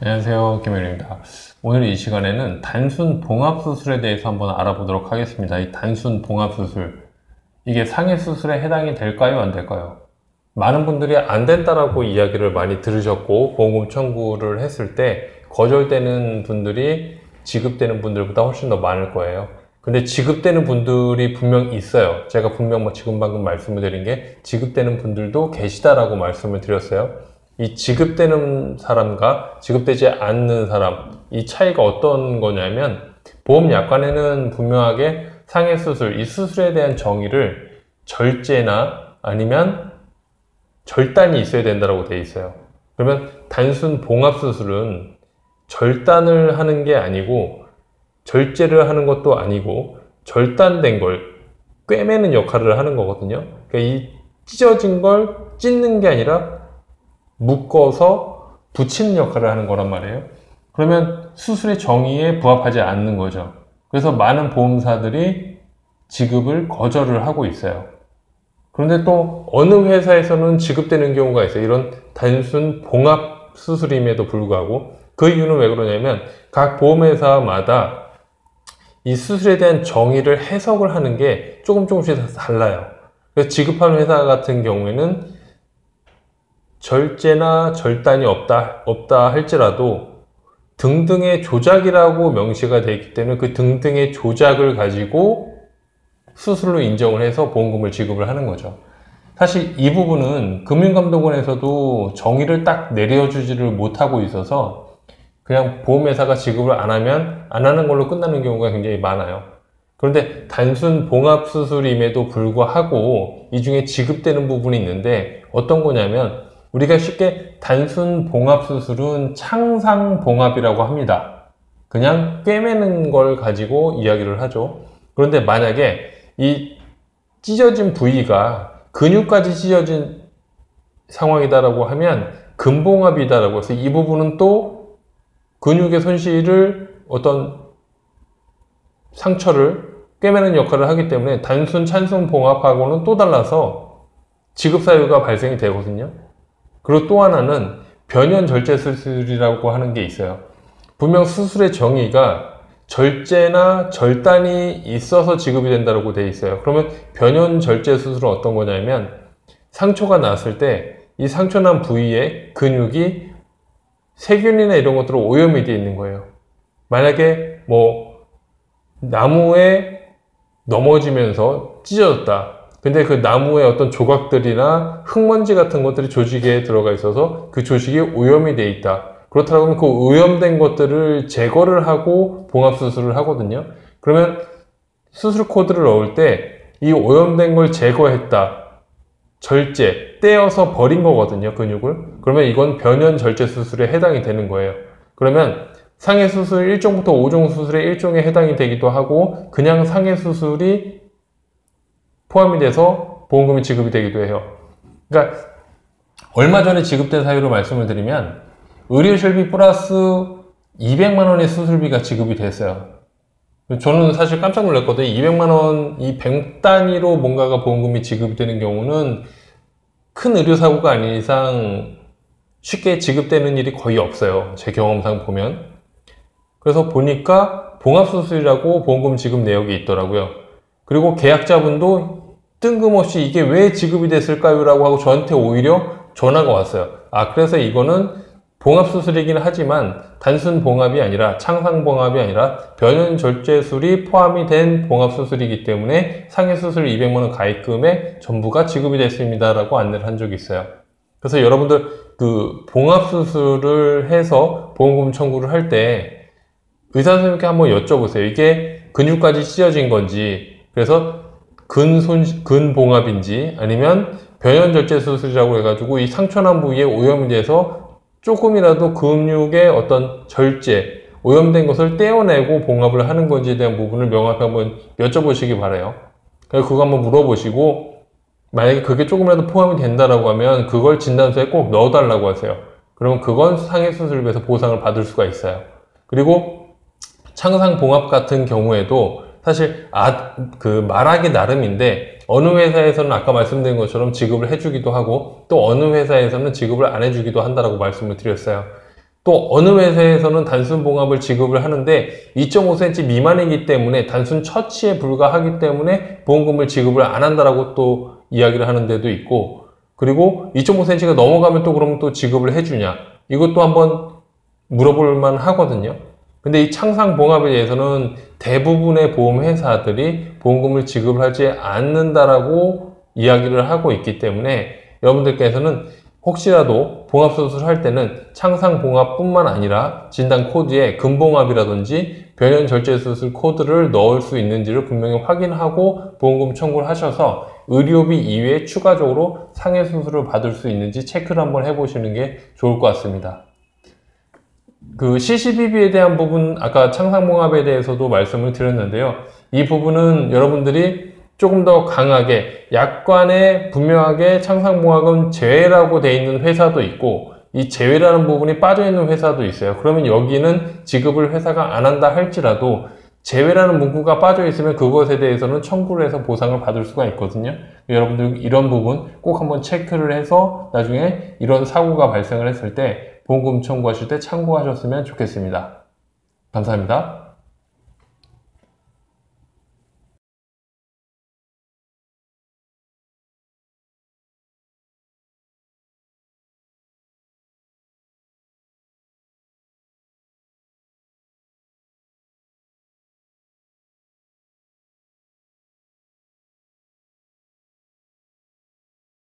안녕하세요, 김현입니다. 오늘 이 시간에는 단순 봉합수술에 대해서 한번 알아보도록 하겠습니다. 이 단순 봉합수술, 이게 상해수술에 해당이 될까요, 안 될까요? 많은 분들이 안 된다라고 이야기를 많이 들으셨고 보험금 청구를 했을 때 거절되는 분들이 지급되는 분들보다 훨씬 더 많을 거예요. 근데 지급되는 분들이 분명 있어요. 제가 분명 지금 방금 말씀을 드린 게 지급되는 분들도 계시다라고 말씀을 드렸어요. 이 지급되는 사람과 지급되지 않는 사람, 이 차이가 어떤 거냐면 보험약관에는 분명하게 상해수술, 이 수술에 대한 정의를 절제나 아니면 절단이 있어야 된다고 되어 있어요. 그러면 단순 봉합수술은 절단을 하는 게 아니고 절제를 하는 것도 아니고 절단된 걸 꿰매는 역할을 하는 거거든요. 그러니까 이 찢어진 걸 찢는 게 아니라 묶어서 붙이는 역할을 하는 거란 말이에요. 그러면 수술의 정의에 부합하지 않는 거죠. 그래서 많은 보험사들이 지급을 거절을 하고 있어요. 그런데 또 어느 회사에서는 지급되는 경우가 있어요. 이런 단순 봉합 수술임에도 불구하고. 그 이유는 왜 그러냐면 각 보험회사마다 이 수술에 대한 정의를 해석을 하는 게 조금씩 달라요. 그래서 지급하는 회사 같은 경우에는 절제나 절단이 없다 할지라도 등등의 조작이라고 명시가 되어 있기 때문에 그 등등의 조작을 가지고 수술로 인정을 해서 보험금을 지급을 하는 거죠. 사실 이 부분은 금융감독원에서도 정의를 딱 내려주지를 못하고 있어서 그냥 보험회사가 지급을 안 하면 안 하는 걸로 끝나는 경우가 굉장히 많아요. 그런데 단순 봉합수술임에도 불구하고 이 중에 지급되는 부분이 있는데 어떤 거냐면 우리가 쉽게 단순 봉합수술은 창상봉합이라고 합니다. 그냥 꿰매는 걸 가지고 이야기를 하죠. 그런데 만약에 이 찢어진 부위가 근육까지 찢어진 상황이다라고 하면 근봉합이다라고 해서 이 부분은 또 근육의 손실을 어떤 상처를 꿰매는 역할을 하기 때문에 단순 찬순 봉합하고는 또 달라서 지급 사유가 발생이 되거든요. 그리고 또 하나는 변형 절제 수술이라고 하는 게 있어요. 분명 수술의 정의가 절제나 절단이 있어서 지급이 된다고 되어 있어요. 그러면 변형 절제 수술은 어떤 거냐면 상처가 났을 때 이 상처 난 부위에 근육이 세균이나 이런 것들로 오염이 되어 있는 거예요. 만약에 나무에 넘어지면서 찢어졌다. 근데 그 나무의 어떤 조각들이나 흙먼지 같은 것들이 조직에 들어가 있어서 그 조직이 오염이 돼 있다. 그렇다면 그 오염된 것들을 제거를 하고 봉합수술을 하거든요. 그러면 수술 코드를 넣을 때 이 오염된 걸 제거했다. 절제, 떼어서 버린 거거든요, 근육을. 그러면 이건 변형 절제 수술에 해당이 되는 거예요. 그러면 상해수술 1종부터 5종 수술의 1종에 해당이 되기도 하고 그냥 상해수술이 포함이 돼서 보험금이 지급이 되기도 해요. 그러니까 얼마 전에 지급된 사유로 말씀을 드리면 의료실비 플러스 200만 원의 수술비가 지급이 됐어요. 저는 사실 깜짝 놀랐거든요. 200만 원, 이 100단위로 뭔가가 보험금이 지급이 되는 경우는 큰 의료사고가 아닌 이상 쉽게 지급되는 일이 거의 없어요. 제 경험상 보면. 그래서 보니까 봉합수술이라고 보험금 지급 내역이 있더라고요. 그리고 계약자분도 뜬금없이 이게 왜 지급이 됐을까요? 라고 하고 저한테 오히려 전화가 왔어요. 그래서 이거는 봉합수술이긴 하지만 단순 봉합이 아니라 창상봉합이 아니라 변형절제술이 포함이 된 봉합수술이기 때문에 상해수술 200만원 가입금에 전부가 지급이 됐습니다. 라고 안내를 한 적이 있어요. 그래서 여러분들 그 봉합수술을 해서 보험금 청구를 할 때 의사 선생님께 한번 여쭤보세요. 이게 근육까지 찢어진 건지 그래서 근봉합인지 아니면 변형절제 수술이라고 해가지고 이 상처난 부위에 오염이 돼서 조금이라도 근육의 어떤 절제, 오염된 것을 떼어내고 봉합을 하는 건지에 대한 부분을 명확히 한번 여쭤보시기 바라요. 그래서 그거 한번 물어보시고 만약에 그게 조금이라도 포함이 된다라고 하면 그걸 진단서에 꼭 넣어달라고 하세요. 그러면 그건 상해수술비에서 보상을 받을 수가 있어요. 그리고 창상봉합 같은 경우에도 사실 말하기 나름인데 어느 회사에서는 아까 말씀드린 것처럼 지급을 해주기도 하고 또 어느 회사에서는 지급을 안 해주기도 한다라고 말씀을 드렸어요. 또 어느 회사에서는 단순 봉합을 지급을 하는데 2.5cm 미만이기 때문에 단순 처치에 불과하기 때문에 보험금을 지급을 안 한다라고 또 이야기를 하는 데도 있고, 그리고 2.5cm가 넘어가면 또 그러면 또 지급을 해주냐, 이것도 한번 물어볼 만 하거든요. 근데 이 창상봉합에 대해서는 대부분의 보험회사들이 보험금을 지급하지 않는다라고 이야기를 하고 있기 때문에 여러분들께서는 혹시라도 봉합수술을 할 때는 창상봉합뿐만 아니라 진단 코드에 근봉합이라든지 변연절제수술 코드를 넣을 수 있는지를 분명히 확인하고 보험금 청구를 하셔서 의료비 이외에 추가적으로 상해수술을 받을 수 있는지 체크를 한번 해보시는 게 좋을 것 같습니다. 그 CCBB에 대한 부분, 아까 창상봉합에 대해서도 말씀을 드렸는데요. 이 부분은 여러분들이 조금 더 강하게 약관에 분명하게 창상봉합은 제외라고 돼 있는 회사도 있고, 이 제외라는 부분이 빠져 있는 회사도 있어요. 그러면 여기는 지급을 회사가 안 한다 할지라도 제외라는 문구가 빠져 있으면 그것에 대해서는 청구를 해서 보상을 받을 수가 있거든요. 여러분들 이런 부분 꼭 한번 체크를 해서 나중에 이런 사고가 발생을 했을 때 보험금 청구하실 때 참고하셨으면 좋겠습니다. 감사합니다.